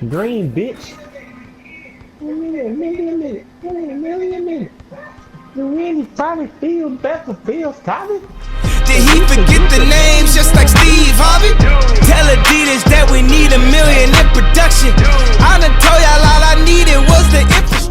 Green bitch. A minute. You really finally feel better, feels coming? Did he forget the names just like Steve Harvey? Tell Adidas that we need $1 million in production. I done told y'all all I needed was the infrastructure.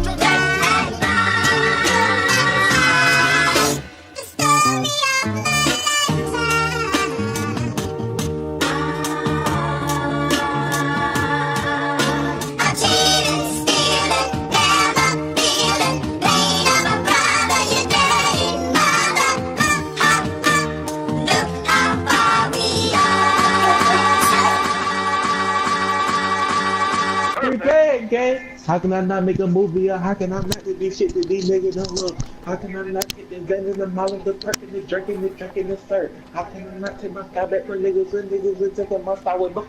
Gang. How can I not make a movie? Or how can I not do this shit that these niggas don't look? How can I not get the gun in the mouth of the perking, the drinking, the sir? How can I not take my sky back for niggas and take my star with book?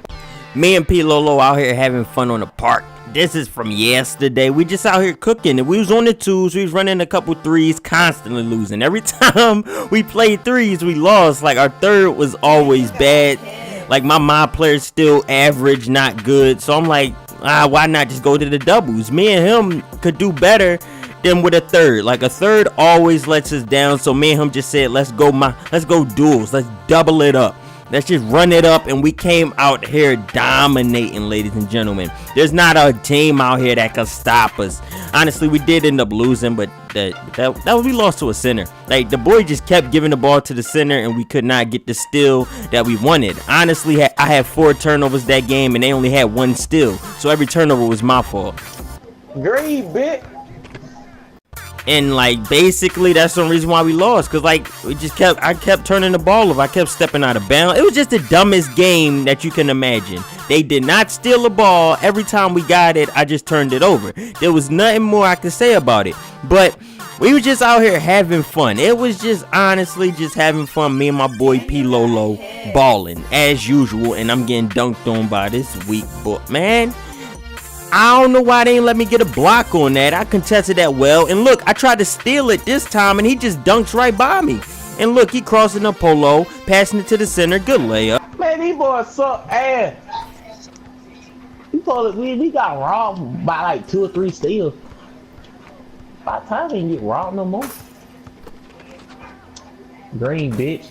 Me and P Lolo out here having fun on the park. This is from yesterday. We just out here cooking. And we was on the twos. We was running a couple threes, constantly losing. Every time we played threes, we lost. Like our third was always bad. Like my player's still average, not good. So I'm like, why not just go to the doubles? Me and him could do better than with a third. Like a third always lets us down. So me and him just said, let's go duels. Let's double it up. Let's just run it up. And we came out here dominating, ladies and gentlemen. There's not a team out here that can stop us. Honestly, we did end up losing, but that we lost to a center. Like the boy just kept giving the ball to the center, and we could not get the steal that we wanted. Honestly, I had 4 turnovers that game, and they only had 1 steal. So every turnover was my fault. Green bit. And like basically that's the reason why we lost, because like I kept turning the ball over. I kept stepping out of bounds. It was just the dumbest game that you can imagine. They did not steal the ball. Every time we got it, I just turned it over. There was nothing more I could say about it. But we were just out here having fun. It was just honestly just having fun. Me and my boy P Lolo balling as usual, and I'm getting dunked on by this weak boy, man. I don't know why they didn't let me get a block on that. I contested that well. And look, I tried to steal it this time, and he just dunks right by me. And look, he crossing the polo, passing it to the center. Good layup. Man, these boys suck ass. We got robbed by like 2 or 3 steals. By the time we didn't get robbed no more. Green bitch.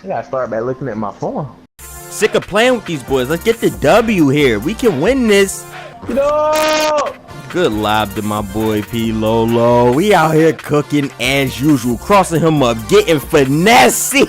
I gotta start by looking at my phone. Sick of playing with these boys. Let's get the W here. We can win this. No! Good lob to my boy P Lolo. We out here cooking as usual. Crossing him up. Getting finessing.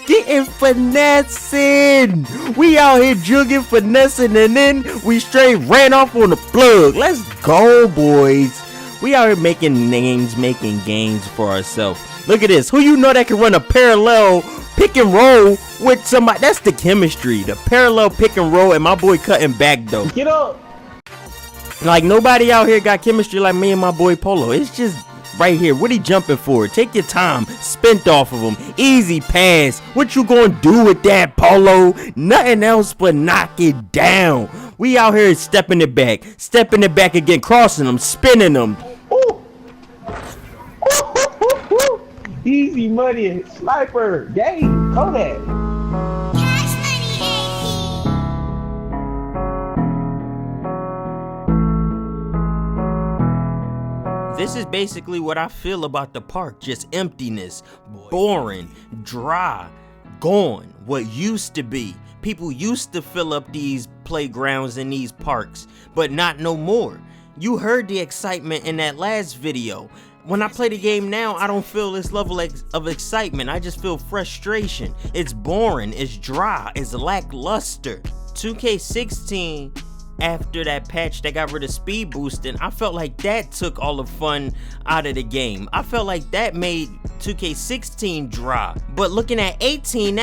Getting finessing. We out here jugging, finessing, and then we straight ran off on the plug. Let's go, boys. We out here making names, making gains for ourselves. Look at this. Who you know that can run a parallel pick and roll with somebody? That's the chemistry. The parallel pick and roll, and my boy cutting back though. Get up. Like nobody out here got chemistry like me and my boy Polo. It's just right here. What he jumping for? Take your time. Spent off of him. Easy pass. What you gonna do with that, Polo? Nothing else but knock it down. We out here stepping it back again, crossing them, spinning them. Ooh. Easy money, sniper, game, Kodak. This is basically what I feel about the park. Just emptiness, boring, dry, gone. What used to be. People used to fill up these playgrounds and these parks, but not no more. You heard the excitement in that last video. When I play the game now, I don't feel this level of excitement. I just feel frustration. It's boring, it's dry, it's lackluster. 2K16, after that patch that got rid of speed boosting, I felt like that took all the fun out of the game. I felt like that made 2K16 dry. But looking at 18,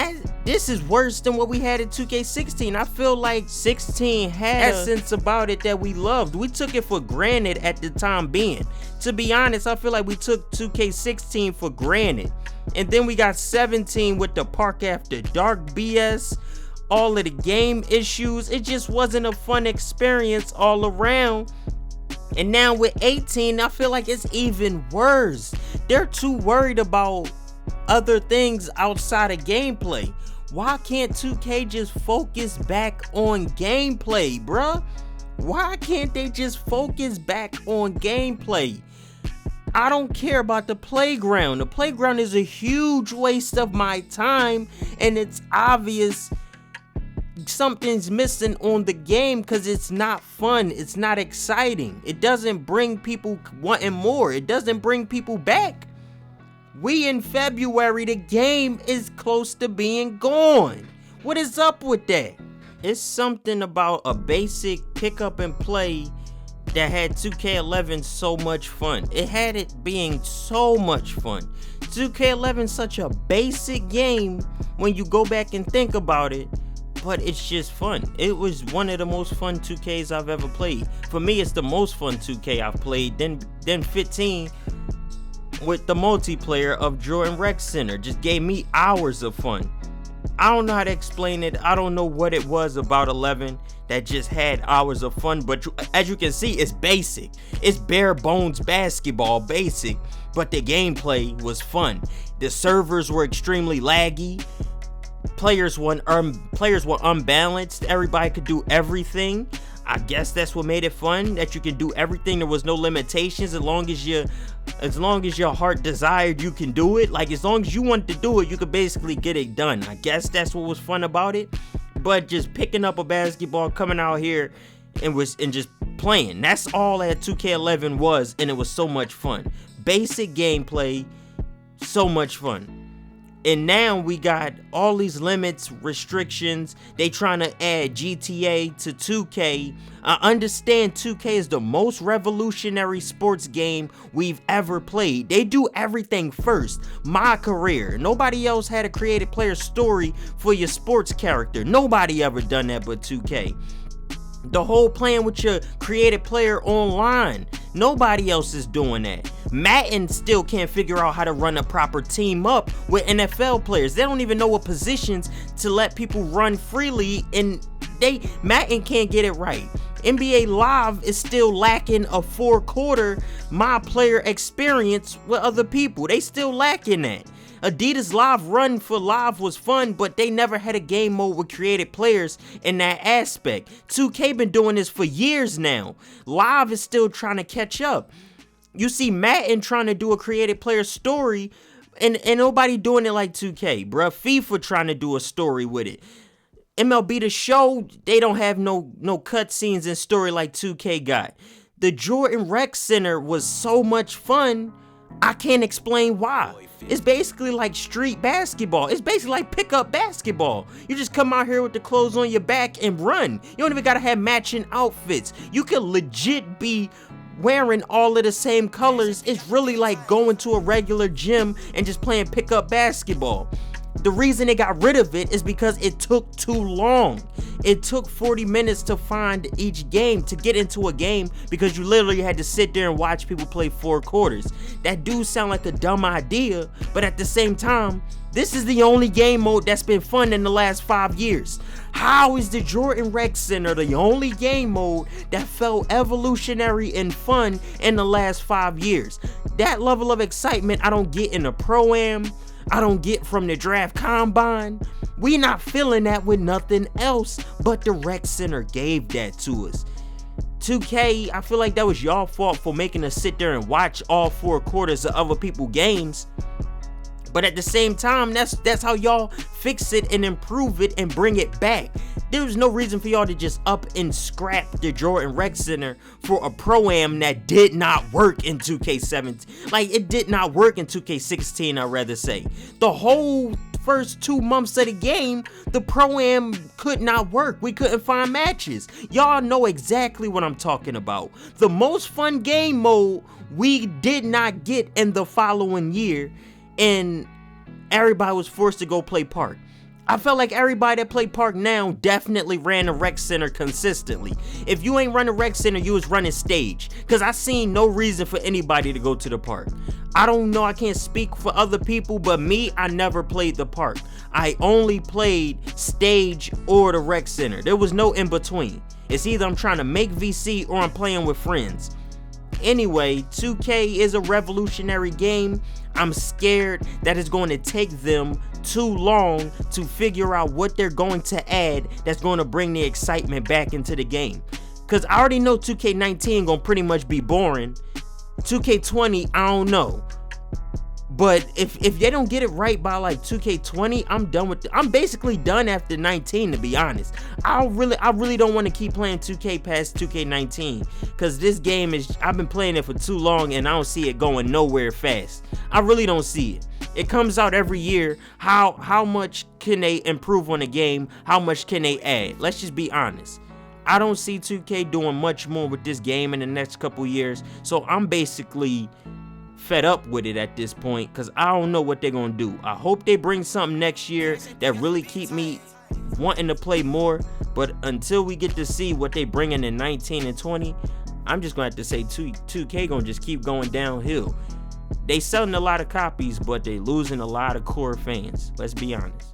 this is worse than what we had in 2K16. I feel like 16 had essence about it that we loved. We took it for granted at the time being. To be honest, I feel like we took 2K16 for granted. And then we got 17 with the Park After Dark BS. All of the game issues. It just wasn't a fun experience all around. And now with 18, I feel like it's even worse. They're too worried about other things outside of gameplay. Why can't 2K just focus back on gameplay, bruh? Why can't they just focus back on gameplay? I don't care about the playground. The playground is a huge waste of my time, and it's obvious something's missing on the game because it's not fun. It's not exciting. It doesn't bring people wanting more. It doesn't bring people back. We in February, the game is close to being gone. What is up with that? It's something about a basic pick up and play that had 2K11 so much fun. It had it being so much fun. 2K11 such a basic game when you go back and think about it, but it's just fun. It was one of the most fun 2Ks I've ever played. For me, it's the most fun 2K I've played. Then 15 with the multiplayer of Jordan Rec Center just gave me hours of fun. I don't know how to explain it. I don't know what it was about 11 that just had hours of fun, but as you can see, it's basic. It's bare bones basketball, basic, but the gameplay was fun. The servers were extremely laggy. Players were unbalanced. Everybody could do everything. I guess that's what made it fun, that you can do everything. There was no limitations. As long as your heart desired, you can do it. Like, as long as you wanted to do it, you could basically get it done. I guess that's what was fun about it. But just picking up a basketball, coming out here and just playing. That's all that 2K11 was, and it was so much fun. Basic gameplay, so much fun. And now we got all these limits, restrictions. They trying to add GTA to 2K. I understand 2K is the most revolutionary sports game we've ever played. They do everything first. My career. Nobody else had a created player story for your sports character. Nobody ever done that but 2K. The whole playing with your created player online. Nobody else is doing that. Madden still can't figure out how to run a proper team up with NFL players. They don't even know what positions to let people run freely, and Madden can't get it right. NBA Live is still lacking a 4-quarter my player experience with other people. They still lacking that. Adidas Live Run for Live was fun, but they never had a game mode with created players in that aspect. 2K been doing this for years now. Live is still trying to catch up. You see Madden trying to do a created player story, and nobody doing it like 2K, bruh. FIFA trying to do a story with it. MLB The Show, they don't have no cutscenes and story like 2K got. The Jordan Rec Center was so much fun, I can't explain why. It's basically like street basketball. It's basically like pickup basketball. You just come out here with the clothes on your back and run. You don't even gotta have matching outfits. You could legit be wearing all of the same colors. It's really like going to a regular gym and just playing pickup basketball. The reason they got rid of it is because it took too long. It took 40 minutes to find each game, to get into a game, because you literally had to sit there and watch people play 4 quarters. That do sound like a dumb idea, but at the same time, this is the only game mode that's been fun in the last 5 years. How is the Jordan Rec Center the only game mode that felt evolutionary and fun in the last 5 years? That level of excitement I don't get in a Pro-Am. I don't get from the draft combine. We not feeling that with nothing else, but the Rec Center gave that to us. 2K, I feel like that was y'all fault for making us sit there and watch all 4 quarters of other people's games. But at the same time, that's how y'all fix it and improve it and bring it back. There's no reason for y'all to just up and scrap the Jordan Rec Center for a Pro-Am that did not work in 2K17. Like, it did not work in 2K16, I'd rather say. The whole first 2 months of the game, the Pro-Am could not work. We couldn't find matches. Y'all know exactly what I'm talking about. The most fun game mode we did not get in the following year, and everybody was forced to go play Park. I felt like everybody that played Park now definitely ran the Rec Center consistently. If you ain't running Rec Center, you was running Stage, because I seen no reason for anybody to go to the Park. I don't know, I can't speak for other people, but me, I never played the Park. I only played Stage or the Rec Center. There was no in between. It's either I'm trying to make VC or I'm playing with friends. Anyway, 2K is a revolutionary game. I'm scared that it's going to take them too long to figure out what they're going to add that's going to bring the excitement back into the game. Because I already know 2K19 going to pretty much be boring. 2K20, I don't know. But if they don't get it right by like 2K20, I'm done with I'm basically done after 19, to be honest. I really don't want to keep playing 2K past 2K19, because this game is, I've been playing it for too long and I don't see it going nowhere fast. I really don't see it. It comes out every year. How much can they improve on the game? How much can they add? Let's just be honest. I don't see 2K doing much more with this game in the next couple years. So I'm basically fed up with it at this point, because I don't know what they're gonna do. I hope they bring something next year that really keep me wanting to play more, but until we get to see what they bringing in 19 and 20, I'm just gonna have to say 2K gonna just keep going downhill. They selling a lot of copies, but they losing a lot of core fans. Let's be honest.